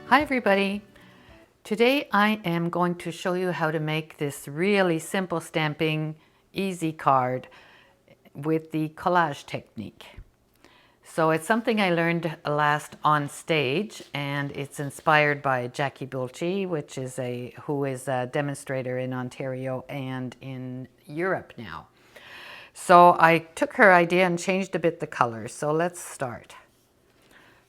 Hi everybody! Today I am going to show you how to make this really simple stamping easy card with the collage technique. So it's something I learned last on stage, and it's inspired by Jackie Bultje, who is a demonstrator in Ontario and in Europe now. So I took her idea and changed a bit the colors. So let's start.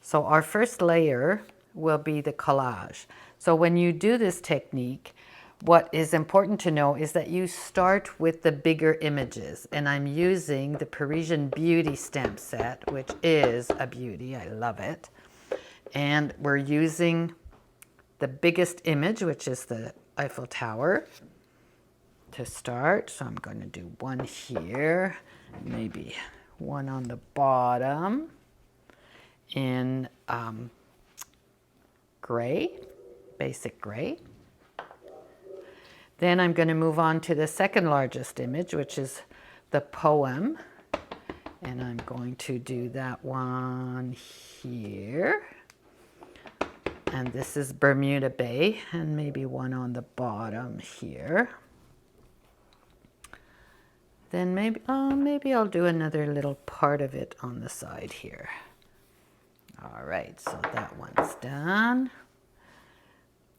So our first layer will be the collage. So when you do this technique, what is important to know is that you start with the bigger images. And I'm using the Parisian Beauty stamp set, which is a beauty. I love it. And we're using the biggest image, which is the Eiffel Tower, to start. So I'm going to do one here, maybe one on the bottom in gray, basic gray. Then I'm going to move on to the second largest image, which is the poem. And I'm going to do that one here. And this is Bermuda Bay, and maybe one on the bottom here. Then maybe I'll do another little part of it on the side here. All right, so that one's done.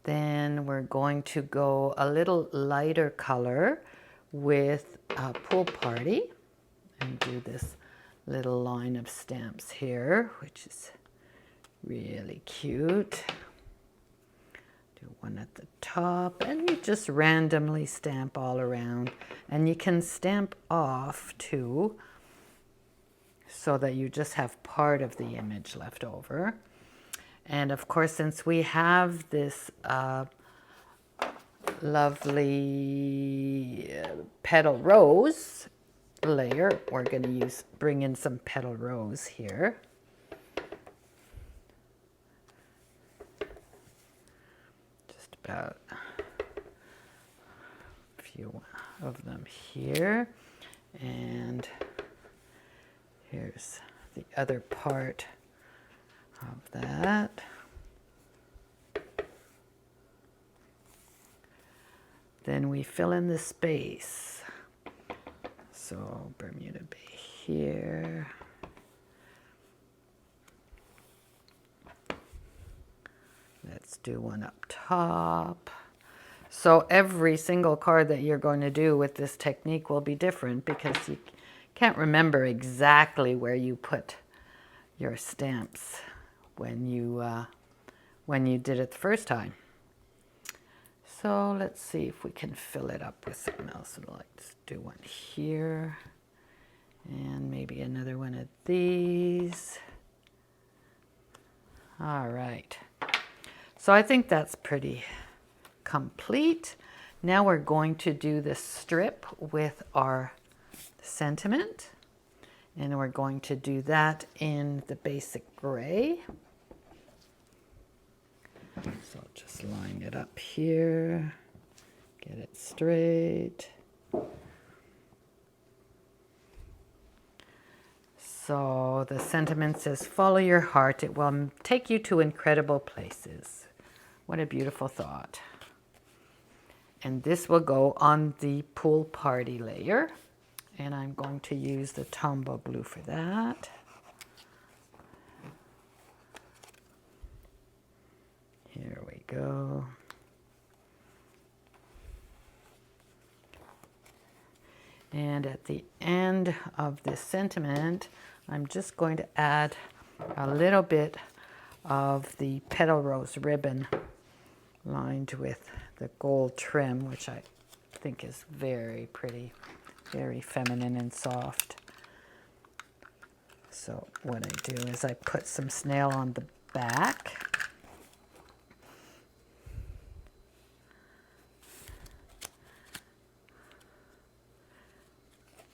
Then we're going to go a little lighter color with a Pool Party and do this little line of stamps here, which is really cute. Do one at the top, and you just randomly stamp all around. And you can stamp off too, so that you just have part of the image left over. And of course, since we have this lovely petal rose layer, we're going to bring in some petal rose here. Just about a few of them here. And here's the other part of that. Then we fill in the space. So Bermuda Bay here. Let's do one up top. So every single card that you're going to do with this technique will be different, because you can't remember exactly where you put your stamps when you did it the first time. So let's see if we can fill it up with something else. Let's do one here, and maybe another one of these. All right. So I think that's pretty complete. Now we're going to do the strip with our sentiment. And we're going to do that in the basic gray. So I'll just line it up here, get it straight. So the sentiment says, follow your heart. It will take you to incredible places. What a beautiful thought. And this will go on the Pool Party layer. And I'm going to use the Tombow blue for that. Here we go. And at the end of this sentiment, I'm just going to add a little bit of the petal rose ribbon lined with the gold trim, which I think is very pretty. Very feminine and soft. So what I do is I put some snail on the back.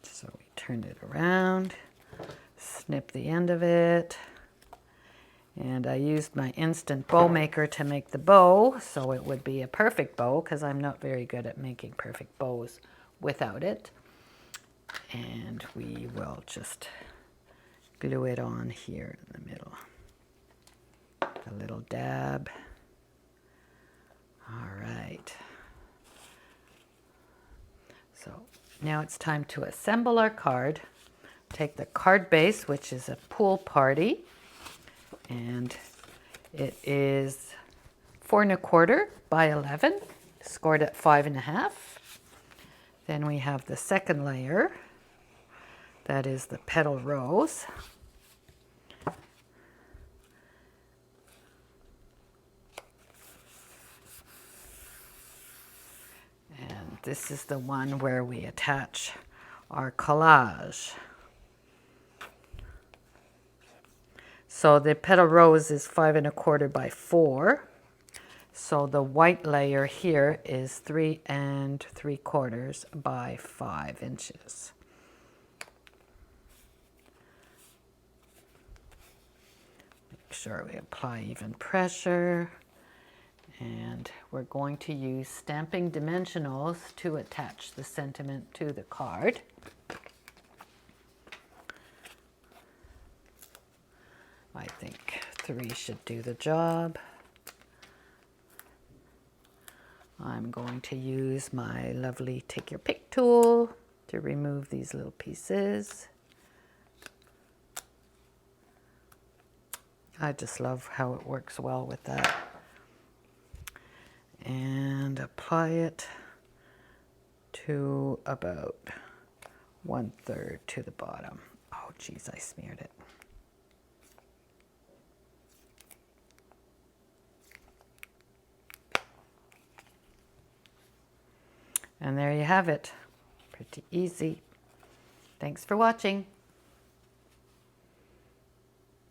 So we turn it around, snip the end of it, and I used my instant bow maker to make the bow, so it would be a perfect bow, because I'm not very good at making perfect bows without it. And we will just glue it on here in the middle. A little dab. All right. So now it's time to assemble our card. Take the card base, which is a pool party, and it is 4 1/4 by 11, scored at 5.5. Then we have the second layer, that is the petal rose. And this is the one where we attach our collage. So the petal rose is 5 1/4 by 4. So the white layer here is 3 3/4 by 5 inches. Make sure we apply even pressure. And we're going to use stamping dimensionals to attach the sentiment to the card. I think 3 should do the job. I'm going to use my lovely Take Your Pick tool to remove these little pieces. I just love how it works well with that. And apply it to about 1/3 to the bottom. Oh geez, I smeared it. And there you have it. Pretty easy. Thanks for watching.